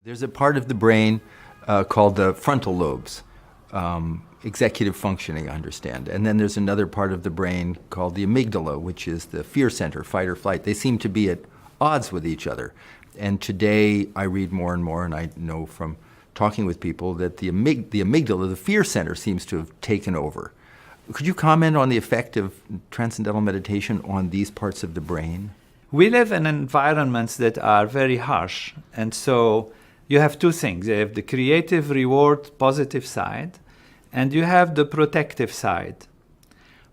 There's a part of the brain called the frontal lobes, executive functioning, I understand. And then there's another part of the brain called the amygdala, which is the fear center, fight or flight. They seem to be at odds with each other. And today I read more and more, and I know from talking with people that the amygdala, the fear center, seems to have taken over. Could you comment on the effect of transcendental meditation on these parts of the brain? We live in environments that are very harsh, and so you have two things. You have the creative reward, positive side, and you have the protective side.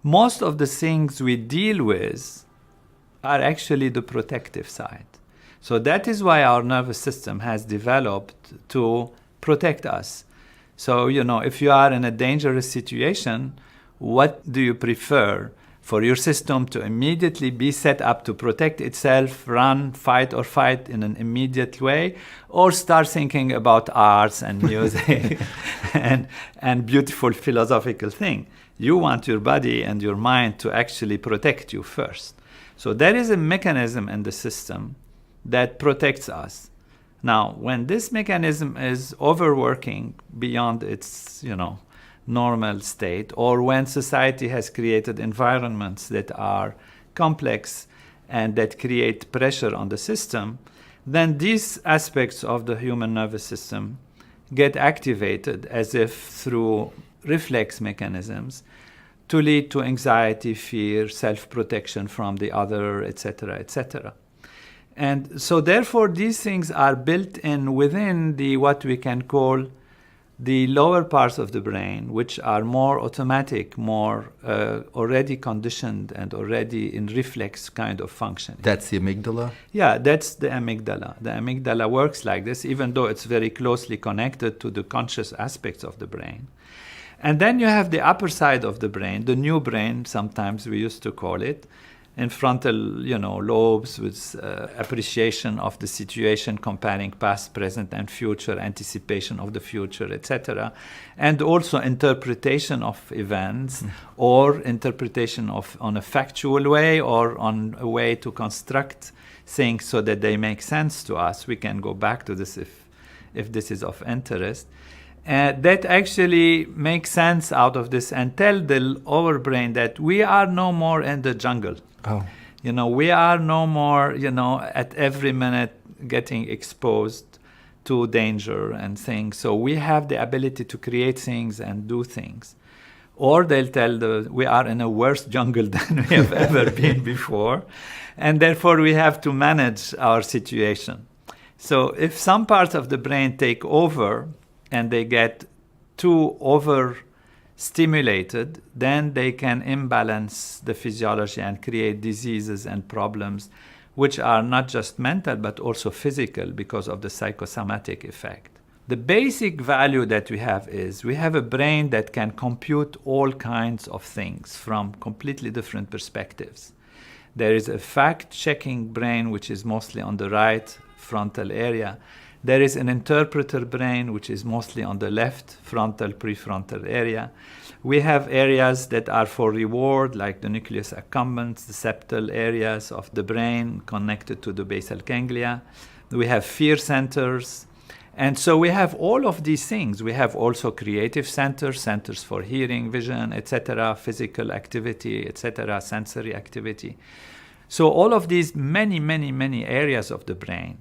Most of the things we deal with are actually the protective side. So that is why our nervous system has developed to protect us. So, if you are in a dangerous situation, what do you prefer? For your system to immediately be set up to protect itself, run, fight or fight in an immediate way, or start thinking about arts and music and beautiful philosophical thing. You want your body and your mind to actually protect you first. So there is a mechanism in the system that protects us. Now, when this mechanism is overworking beyond its, normal state, or when society has created environments that are complex and that create pressure on the system, then these aspects of the human nervous system get activated as if through reflex mechanisms to lead to anxiety, fear, self-protection from the other, etc., etc. And so therefore these things are built in within what we can call the lower parts of the brain, which are more automatic, more already conditioned and already in reflex kind of function. That's the amygdala? Yeah, that's the amygdala. The amygdala works like this, even though it's very closely connected to the conscious aspects of the brain. And then you have the upper side of the brain, the new brain, sometimes we used to call it, in frontal, lobes with appreciation of the situation, comparing past, present, and future, anticipation of the future, etc. And also interpretation of events, or interpretation on a factual way, or on a way to construct things so that they make sense to us. We can go back to this if this is of interest. That actually makes sense out of this and tell the lower brain that we are no more in the jungle. Oh. We are no more, at every minute getting exposed to danger and things. So we have the ability to create things and do things. Or they'll tell we are in a worse jungle than we have ever been before. And therefore we have to manage our situation. So if some parts of the brain take over and they get too overstimulated, then they can imbalance the physiology and create diseases and problems which are not just mental but also physical because of the psychosomatic effect. The basic value that we have is we have a brain that can compute all kinds of things from completely different perspectives. There is a fact-checking brain which is mostly on the right frontal area. There is an interpreter brain, which is mostly on the left frontal, prefrontal area. We have areas that are for reward, like the nucleus accumbens, the septal areas of the brain connected to the basal ganglia. We have fear centers. And so we have all of these things. We have also creative centers, centers for hearing, vision, etc., physical activity, etc., sensory activity. So all of these many, many, many areas of the brain.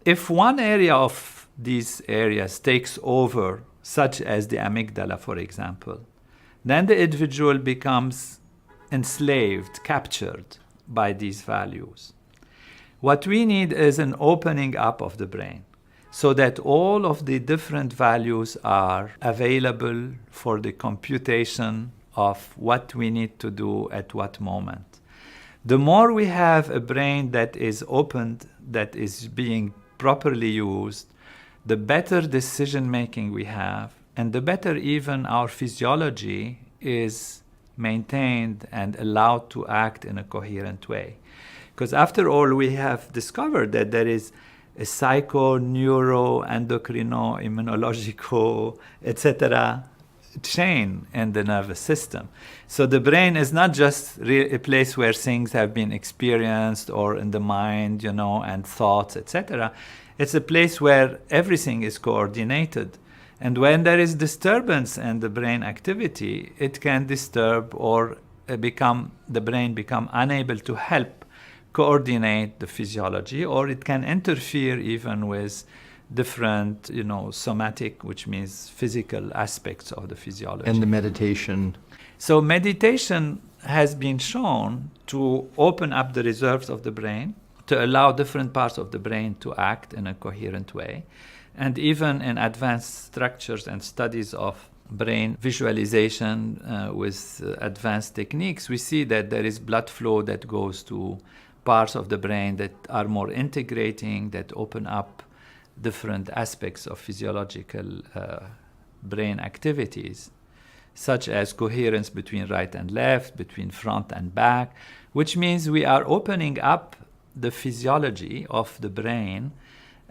If one area of these areas takes over, such as the amygdala, for example, then the individual becomes enslaved, captured by these values. What we need is an opening up of the brain so that all of the different values are available for the computation of what we need to do at what moment. The more we have a brain that is opened, that is being properly used, the better decision making we have, and the better even our physiology is maintained and allowed to act in a coherent way. Because after all, we have discovered that there is a psycho, neuro, endocrino, immunological, etc. chain in the nervous system. So the brain is not just a place where things have been experienced or in the mind, and thoughts, etc. It's a place where everything is coordinated. And when there is disturbance in the brain activity, it can disturb or the brain become unable to help coordinate the physiology, or it can interfere even with different, somatic, which means physical aspects of the physiology. And the meditation. So meditation has been shown to open up the reserves of the brain, to allow different parts of the brain to act in a coherent way. And even in advanced structures and studies of brain visualization with advanced techniques, we see that there is blood flow that goes to parts of the brain that are more integrating, that open up different aspects of physiological brain activities, such as coherence between right and left, between front and back, which means we are opening up the physiology of the brain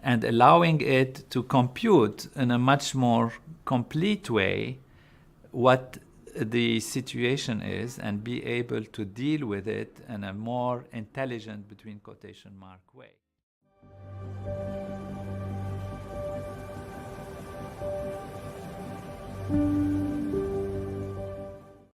and allowing it to compute in a much more complete way what the situation is and be able to deal with it in a more intelligent, between quotation mark, way.